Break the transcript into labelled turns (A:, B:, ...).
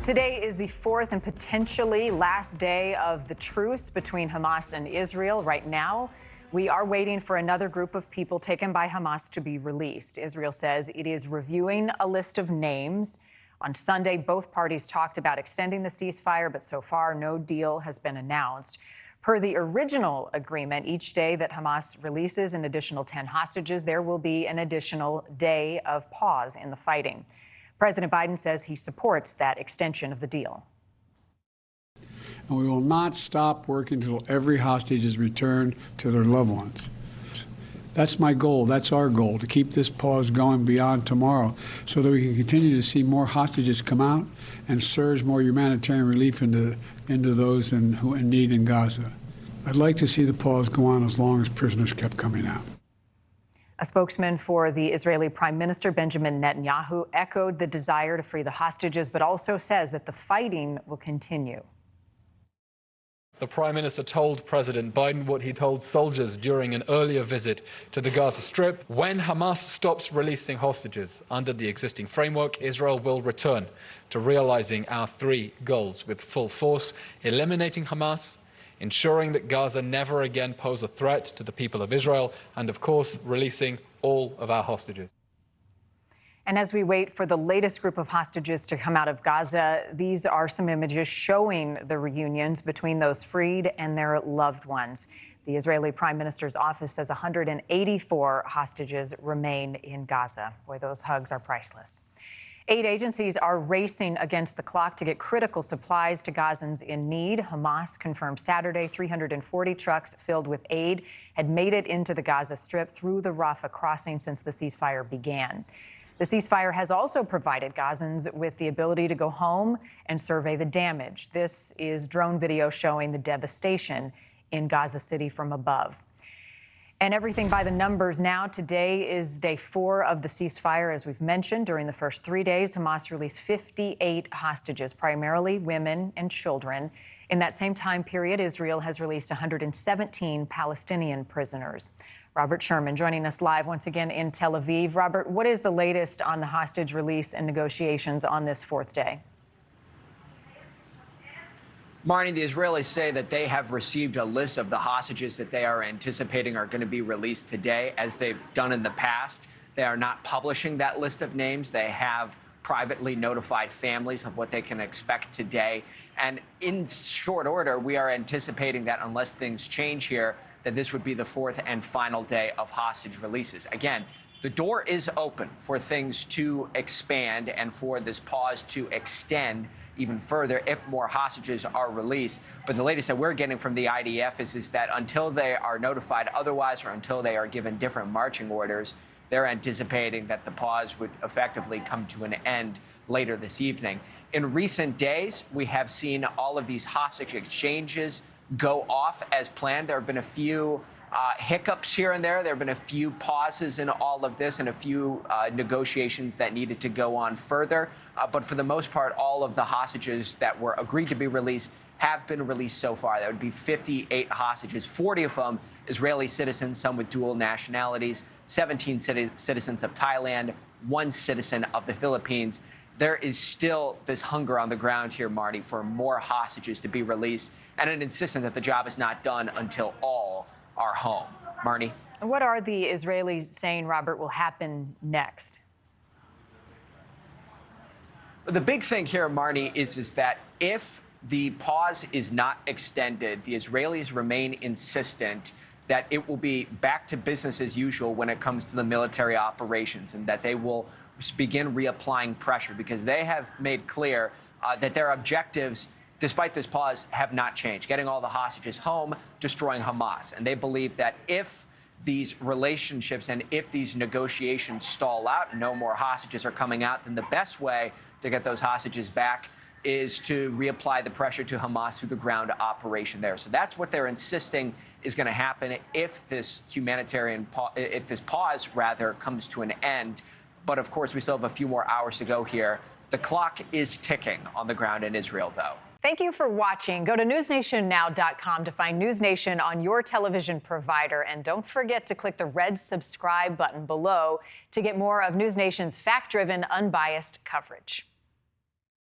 A: Today is the fourth and potentially last day of the truce between Hamas and Israel. Right now, we are waiting for another group of people taken by Hamas to be released. Israel says it is reviewing a list of names. On Sunday, both parties talked about extending the ceasefire, but so far no deal has been announced. Per the original agreement, each day that Hamas releases an additional 10 hostages, there will be an additional day of pause in the fighting. President Biden says he supports that extension of the deal.
B: And we will not stop working until every hostage is returned to their loved ones. That's my goal. That's our goal, to keep this pause going beyond tomorrow so that we can continue to see more hostages come out and surge more humanitarian relief into those in need in Gaza. I'd like to see the pause go on as long as prisoners kept coming out.
A: A spokesman for the Israeli Prime Minister Benjamin Netanyahu echoed the desire to free the hostages, but also says that the fighting will continue.
C: The Prime Minister told President Biden what he told soldiers during an earlier visit to the Gaza Strip. When Hamas stops releasing hostages under the existing framework, Israel will return to realizing our three goals with full force: eliminating Hamas, ensuring that Gaza never again pose a threat to the people of Israel, and, of course, releasing all of our hostages.
A: And as we wait for the latest group of hostages to come out of Gaza, these are some images showing the reunions between those freed and their loved ones. The Israeli Prime Minister's office says 184 hostages remain in Gaza. Boy, those hugs are priceless. Aid agencies are racing against the clock to get critical supplies to Gazans in need. Hamas confirmed Saturday 340 trucks filled with aid had made it into the Gaza Strip through the Rafah crossing since the ceasefire began. The ceasefire has also provided Gazans with the ability to go home and survey the damage. This is drone video showing the devastation in Gaza City from above. And everything by the numbers now. Today is day 4 of the ceasefire. As we've mentioned, during the first 3 days, Hamas released 58 hostages, primarily women and children. In that same time period, Israel has released 117 Palestinian prisoners. Robert Sherman joining us live once again in Tel Aviv. Robert, what is the latest on the hostage release and negotiations on this 4th day?
D: Marni, the Israelis say that they have received a list of the hostages that they are anticipating are going to be released today, as they've done in the past. They are not publishing that list of names. They have privately notified families of what they can expect today. And in short order, we are anticipating that unless things change here, that this would be the 4th and final day of hostage releases. Again, the door is open for things to expand and for this pause to extend even further if more hostages are released. But the latest that we're getting from the IDF is that until they are notified otherwise, or until they are given different marching orders, they're anticipating that the pause would effectively come to an end later this evening. In recent days, we have seen all of these hostage exchanges go off as planned. There have been a few hiccups here and there. There have been a few pauses in all of this and a few negotiations that needed to go on further. But for the most part, all of the hostages that were agreed to be released have been released so far. That would be 58 hostages, 40 of them Israeli citizens, some with dual nationalities, 17 citizens of Thailand, 1 citizen of the Philippines. There is still this hunger on the ground here, Marty, for more hostages to be released, and an insistence that the job is not done until all are home. Marni?
A: What are the Israelis saying, Robert, will happen next?
D: The big thing here, Marni, is that if the pause is not extended, the Israelis remain insistent that it will be back to business as usual when it comes to the military operations, and that they will begin reapplying pressure, because they have made clear that their objectives, despite this pause, have not changed. Getting all the hostages home, destroying Hamas. And they believe that if these relationships and if these negotiations stall out, no more hostages are coming out, then the best way to get those hostages back is to reapply the pressure to Hamas through the ground operation there. So that's what they're insisting is going to happen if this pause comes to an end. But of course, we still have a few more hours to go here. The clock is ticking on the ground in Israel, though.
A: Thank you for watching. Go to NewsNationNow.com to find NewsNation on your television provider. And don't forget to click the red subscribe button below to get more of NewsNation's fact-driven, unbiased coverage.